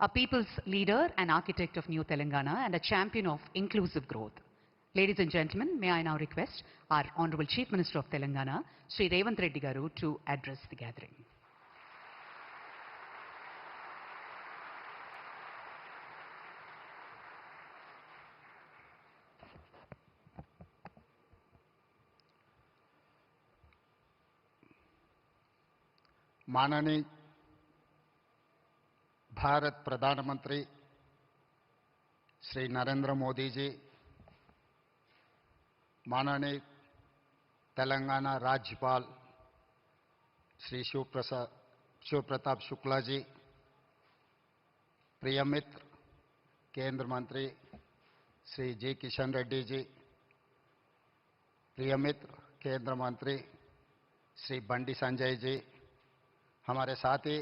a people's leader and architect of New Telangana and a champion of inclusive growth. Ladies and gentlemen, may I now request our Honorable Chief Minister of Telangana, Sri Revanth Reddy Garu, to address the gathering. माननीय भारत प्रधानमंत्री श्री नरेंद्र मोदी जी, माननीय तेलंगाना राज्यपाल श्री शिव प्रताप शुक्ला जी, प्रिय मित्र केंद्र मंत्री श्री जी किशन रेड्डी जी, प्रिय मित्र केंद्र मंत्री श्री बंडी संजय जी, हमारे साथी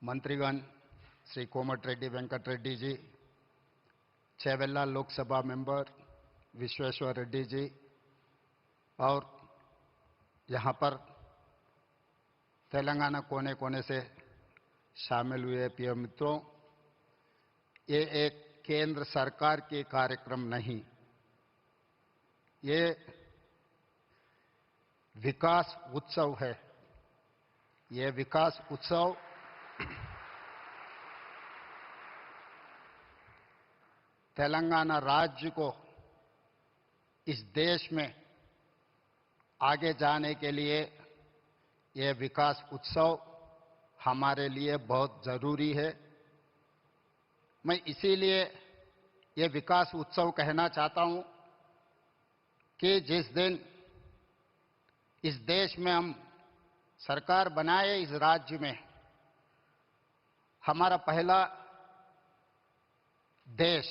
मंत्रीगण श्री कोमट रेड्डी वेंकट रेड्डी जी, चेवेल्ला लोकसभा मेंबर विश्वेश्वर रेड्डी जी और यहाँ पर तेलंगाना कोने कोने से शामिल हुए प्रिय मित्रों, ये एक केंद्र सरकार के कार्यक्रम नहीं, ये विकास उत्सव है। ये विकास उत्सव तेलंगाना राज्य को इस देश में आगे जाने के लिए, ये विकास उत्सव हमारे लिए बहुत जरूरी है। मैं इसीलिए ये विकास उत्सव कहना चाहता हूं कि जिस दिन इस देश में हम सरकार बनाए, इस राज्य में हमारा पहला देश,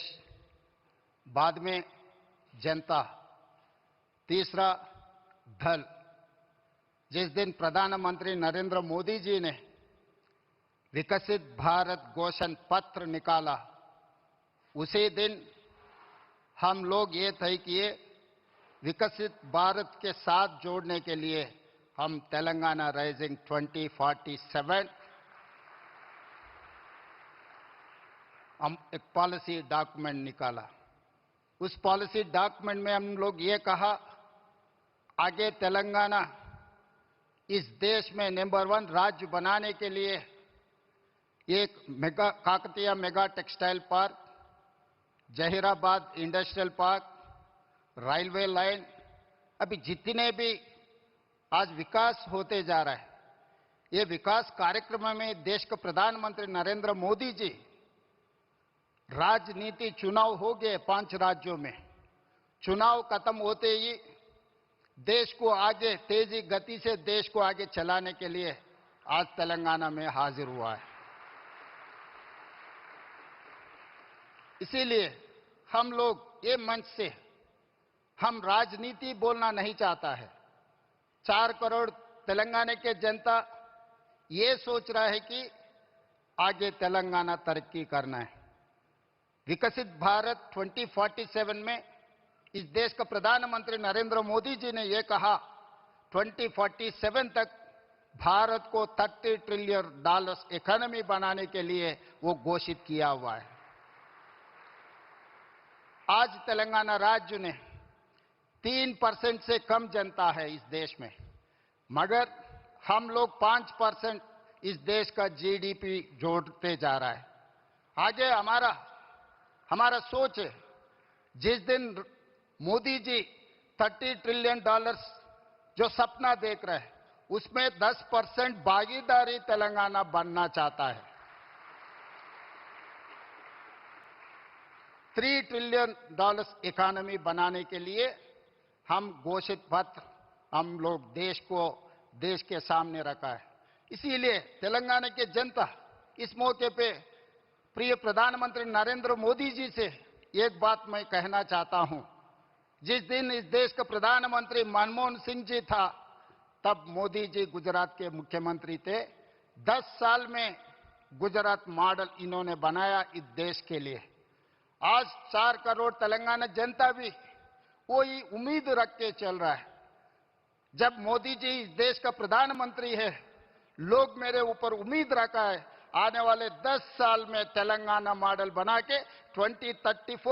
बाद में जनता, तीसरा दल, जिस दिन प्रधानमंत्री नरेंद्र मोदी जी ने विकसित भारत घोषण पत्र निकाला, उसी दिन हम लोग ये तय किए, विकसित भारत के साथ जोड़ने के लिए हम तेलंगाना राइजिंग 2047 हम एक पॉलिसी डॉक्यूमेंट निकाला। उस पॉलिसी डॉक्यूमेंट में हम लोग ये कहा, आगे तेलंगाना इस देश में नंबर 1 राज्य बनाने के लिए एक Kakatiya mega textile park, Zaheerabad industrial park, railway line, अभी जितने भी आज विकास होते जा रहा है, ये विकास कार्यक्रम में देश के प्रधानमंत्री नरेंद्र मोदी जी, राजनीति चुनाव हो गए 5 राज्यों में, चुनाव खत्म होते ही देश को आगे तेजी गति से देश को आगे चलाने के लिए आज तेलंगाना में हाजिर हुआ है। इसीलिए हम लोग ये मंच से हम राजनीति बोलना नहीं चाहता है। 4 करोड़ तेलंगाना के जनता ये सोच रहा है कि आगे तेलंगाना तरक्की करना है। विकसित भारत 2047 में इस देश का प्रधानमंत्री नरेंद्र मोदी जी ने यह कहा, 2047 तक भारत को $30 ट्रिलियन इकोनॉमी बनाने के लिए वो घोषित किया हुआ है। आज तेलंगाना राज्य ने 3% से कम जनता है इस देश में, मगर हम लोग 5% इस देश का जीडीपी जोड़ते जा रहा है। आगे हमारा सोच है, जिस दिन मोदी जी $30 ट्रिलियन जो सपना देख रहे हैं, उसमें 10% भागीदारी तेलंगाना बनना चाहता है। $3 ट्रिलियन इकोनॉमी बनाने के लिए हम घोषित पत्र हम लोग देश के सामने रखा है। इसीलिए तेलंगाना के जनता इस मौके पे प्रिय प्रधानमंत्री नरेंद्र मोदी जी से एक बात मैं कहना चाहता हूं। जिस दिन इस देश का प्रधानमंत्री मनमोहन सिंह जी था, तब मोदी जी गुजरात के मुख्यमंत्री थे। 10 साल में गुजरात मॉडल इन्होंने बनाया इस देश के लिए। आज 4 करोड़ तेलंगाना जनता भी वही उम्मीद रख के चल रहा है। जब मोदी जी इस देश का प्रधानमंत्री है, लोग मेरे ऊपर उम्मीद रखा है, आने वाले 10 साल में तेलंगाना मॉडल बना के 2034